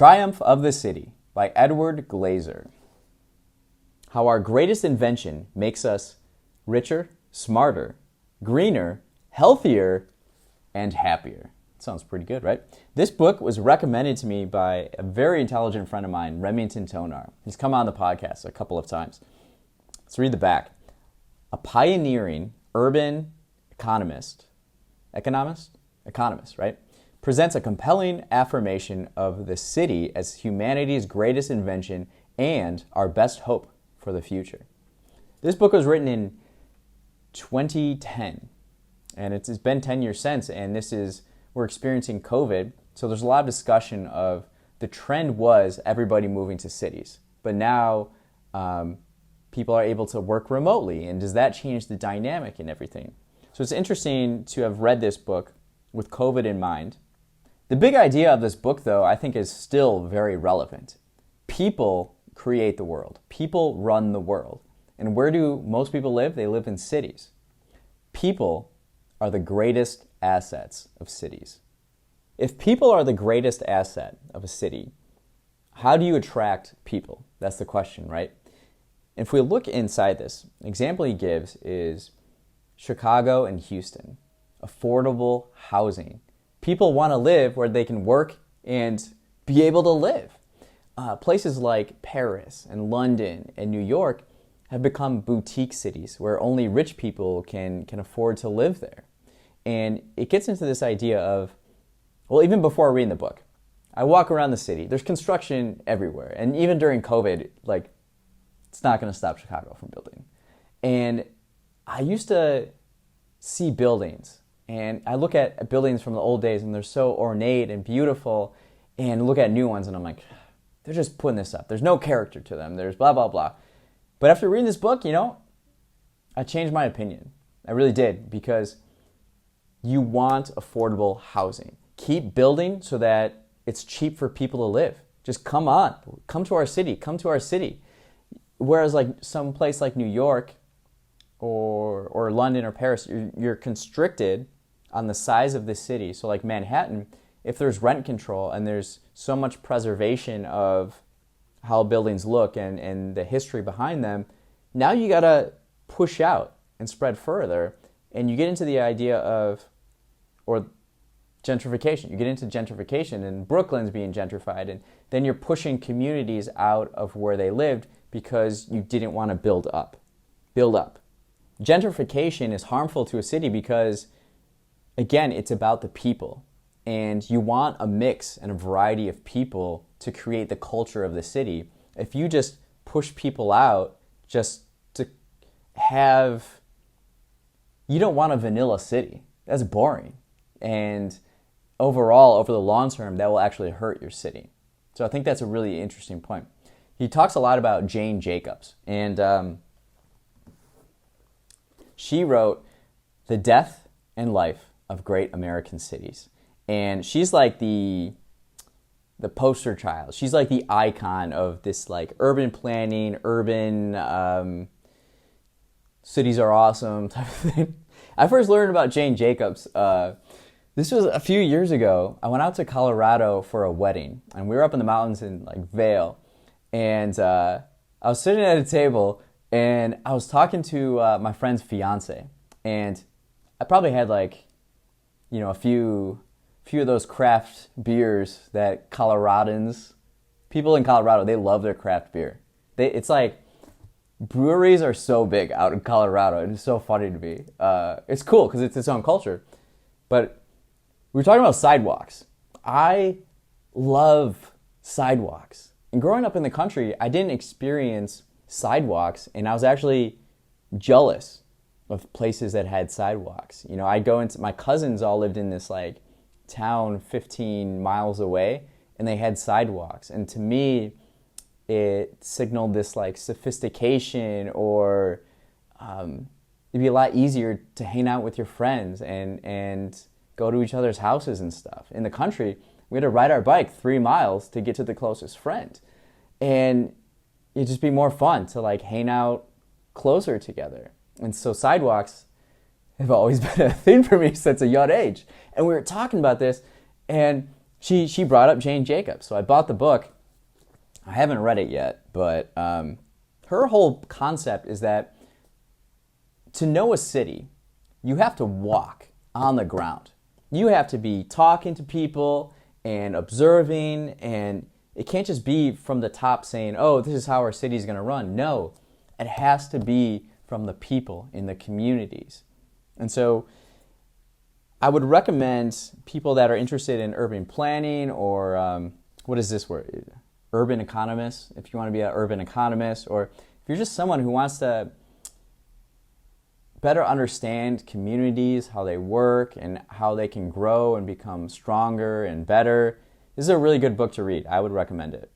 Triumph of the City by Edward Glaeser. How our greatest invention makes us richer, smarter, greener, healthier, and happier. Sounds pretty good, right? This book was recommended to me by a very intelligent friend of mine, Remington Tonar. He's come on the podcast a couple of times. Let's read the back. A pioneering urban economist, right? Presents a compelling affirmation of the city as humanity's greatest invention and our best hope for the future. This book was written in 2010, and it's been 10 years since, and we're experiencing COVID, so there's a lot of discussion of the trend was everybody moving to cities, but now people are able to work remotely, and does that change the dynamic and everything? So it's interesting to have read this book with COVID in mind. The big idea of this book, though, I think is still very relevant. People create the world. People run the world. And where do most people live? They live in cities. People are the greatest assets of cities. If people are the greatest asset of a city, how do you attract people? That's the question, right? If we look inside this, an example he gives is Chicago and Houston. Affordable housing. People want to live where they can work and be able to live. Places like Paris and London and New York have become boutique cities where only rich people can afford to live there. And it gets into this idea of, well, even before reading the book, I walk around the city. There's construction everywhere. And even during COVID, it's not going to stop Chicago from building. And I used to see buildings. And I look at buildings from the old days, and they're so ornate and beautiful, and look at new ones, and I'm like, they're just putting this up. There's no character to them. There's blah, blah, blah. But after reading this book, I changed my opinion. I really did, because you want affordable housing. Keep building so that it's cheap for people to live. Just come on. Come to our city. Come to our city. Whereas some place like New York or London or Paris, you're constricted on the size of the city. So like Manhattan, if there's rent control and there's so much preservation of how buildings look and the history behind them, now you got to push out and spread further. And you get into the idea of, or gentrification. You get into gentrification, and Brooklyn's being gentrified, and then you're pushing communities out of where they lived because you didn't want to build up. Gentrification is harmful to a city because, again, it's about the people. And you want a mix and a variety of people to create the culture of the city. If you just push people out just to have... You don't want a vanilla city. That's boring. And overall, over the long term, that will actually hurt your city. So I think that's a really interesting point. He talks a lot about Jane Jacobs. And she wrote The Death and Life of Great American Cities. And she's like the poster child. She's like the icon of this urban planning, urban cities are awesome type of thing. I first learned about Jane Jacobs. This was a few years ago. I went out to Colorado for a wedding, and we were up in the mountains in Vail. And I was sitting at a table, and I was talking to my friend's fiance, and I probably had a few of those craft beers that people in Colorado, they love their craft beer. It's breweries are so big out in Colorado. It's so funny to me. It's cool because it's its own culture. But we were talking about sidewalks. I love sidewalks. And growing up in the country, I didn't experience sidewalks, and I was actually jealous of places that had sidewalks. I'd go into, my cousins all lived in this town 15 miles away, and they had sidewalks. And to me, it signaled this sophistication, or it'd be a lot easier to hang out with your friends and go to each other's houses and stuff. In the country, we had to ride our bike 3 miles to get to the closest friend. And it'd just be more fun to hang out closer together. And so sidewalks have always been a thing for me since a young age. And we were talking about this, and she brought up Jane Jacobs. So I bought the book. I haven't read it yet, but her whole concept is that to know a city, you have to walk on the ground. You have to be talking to people and observing, and it can't just be from the top saying, oh, this is how our city is going to run. No, it has to be from the people in the communities. And so I would recommend people that are interested in urban planning or what is this word? Urban economists, if you want to be an urban economist, or if you're just someone who wants to better understand communities, how they work, and how they can grow and become stronger and better. This is a really good book to read. I would recommend it.